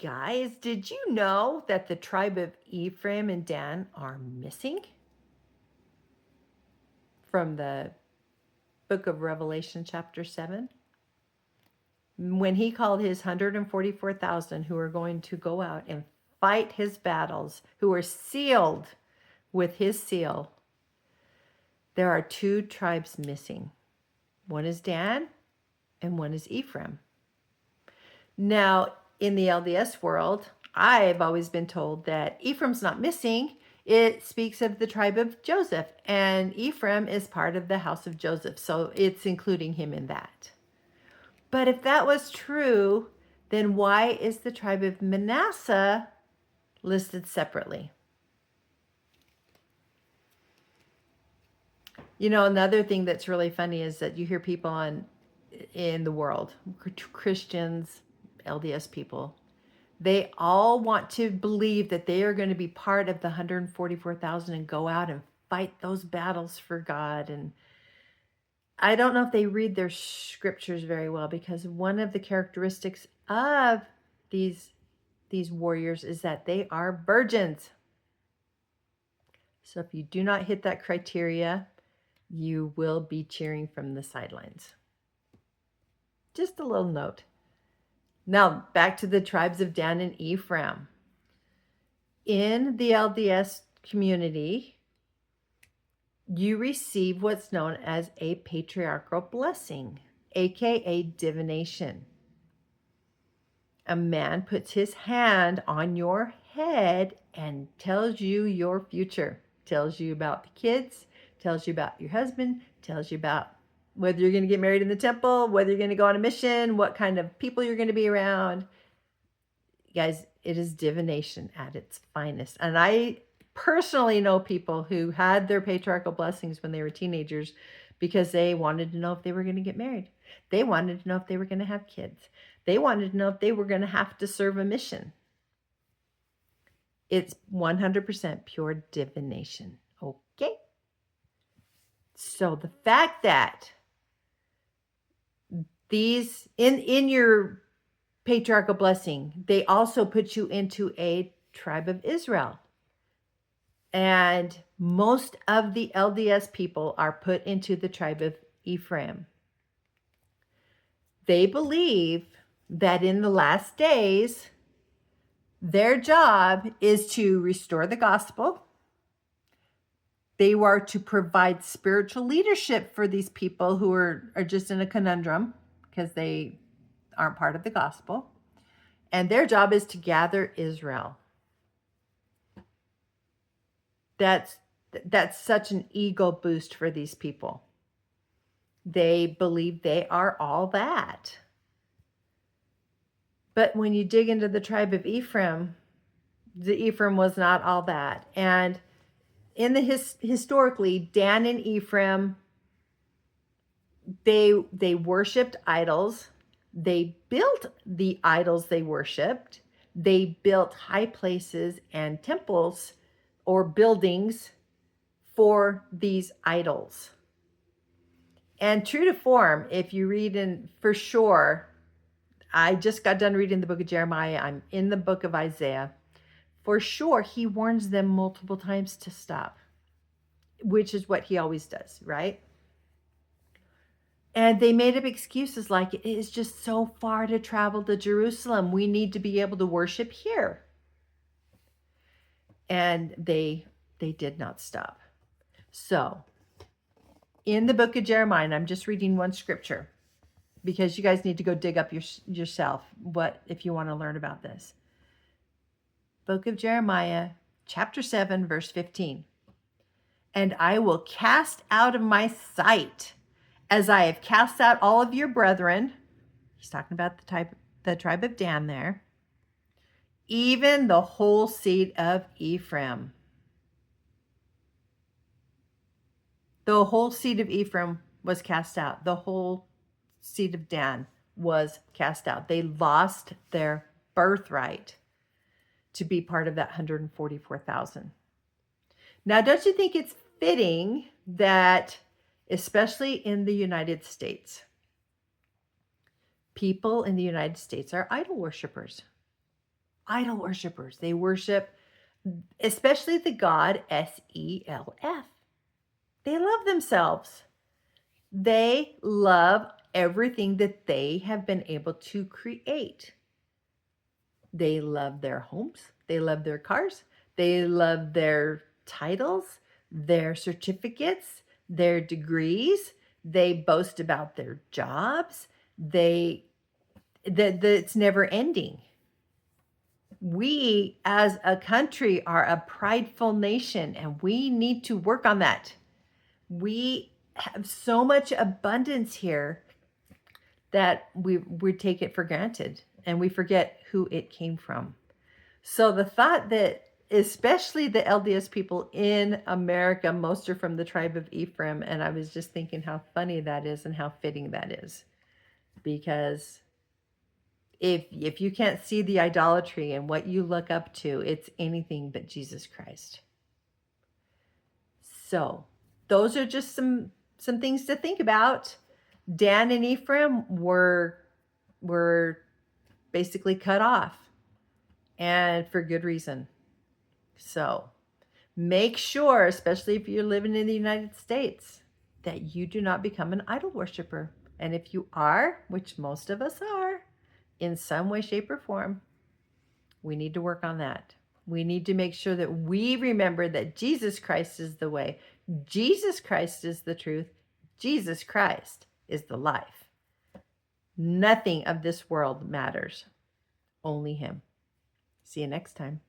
Guys, did you know that the tribe of Ephraim and Dan are missing from the book of Revelation, chapter 7? When he called his 144,000 who are going to go out and fight his battles, who are sealed with his seal, there are two tribes missing. One is Dan and one is Ephraim. Now, in the LDS world, I've always been told that Ephraim's not missing. It speaks of the tribe of Joseph, and Ephraim is part of the house of Joseph, so it's including him in that. But if that was true, then why is the tribe of Manasseh listed separately? You know, another thing that's really funny is that you hear people in the world, Christians, LDS people, they all want to believe that they are going to be part of the 144,000 and go out and fight those battles for God. And I don't know if they read their scriptures very well, because one of the characteristics of these warriors is that they are virgins. So if you do not hit that criteria, you will be cheering from the sidelines. Just a little note. Now, back to the tribes of Dan and Ephraim. In the LDS community, you receive what's known as a patriarchal blessing, aka divination. A man puts his hand on your head and tells you your future, tells you about the kids, tells you about your husband, tells you about whether you're going to get married in the temple, whether you're going to go on a mission, what kind of people you're going to be around. Guys, it is divination at its finest. And I personally know people who had their patriarchal blessings when they were teenagers because they wanted to know if they were going to get married. They wanted to know if they were going to have kids. They wanted to know if they were going to have to serve a mission. It's 100% pure divination. Okay? So the fact that these, in your patriarchal blessing, they also put you into a tribe of Israel. And most of the LDS people are put into the tribe of Ephraim. They believe that in the last days, their job is to restore the gospel. They were to provide spiritual leadership for these people who are just in a conundrum because they aren't part of the gospel. And their job is to gather Israel. That's such an ego boost for these people. They believe they are all that. But when you dig into the tribe of Ephraim, the Ephraim was not all that. And in the historically, Dan and Ephraim, they worshipped idols. They built the idols they worshipped. They built high places and temples or buildings for these idols. And true to form, if you read in, for sure, I just got done reading the book of Jeremiah. I'm in the book of Isaiah. For sure, he warns them multiple times to stop, which is what he always does, right? And they made up excuses like, it is just so far to travel to Jerusalem. We need to be able to worship here. And they did not stop. So, in the book of Jeremiah, and I'm just reading one scripture, because you guys need to go dig up yourself if you want to learn about this. Book of Jeremiah, chapter 7, verse 15. And I will cast out of my sight, as I have cast out all of your brethren. He's talking about the tribe of Dan there. Even the whole seed of Ephraim. The whole seed of Ephraim was cast out. The whole seed of Dan was cast out. They lost their birthright to be part of that 144,000. Now, don't you think it's fitting that, especially in the United States, people in the United States are idol worshipers? idol worshipers. They worship especially the god Self. They love themselves. They love everything that they have been able to create. They love their homes. They love their cars. They love their titles, their certificates, their degrees. They boast about their jobs. It's never ending. We as a country are a prideful nation, and we need to work on that. We have so much abundance here that we take it for granted, and we forget who it came from. So the thought that especially the LDS people in America, most are from the tribe of Ephraim, and I was just thinking how funny that is and how fitting that is, because if you can't see the idolatry and what you look up to, it's anything but Jesus Christ. So those are just some things to think about. Dan and Ephraim were basically cut off, and for good reason. So make sure, especially if you're living in the United States, that you do not become an idol worshiper. And if you are, which most of us are, in some way, shape, or form, we need to work on that. We need to make sure that we remember that Jesus Christ is the way. Jesus Christ is the truth. Jesus Christ is the life. Nothing of this world matters. Only Him. See you next time.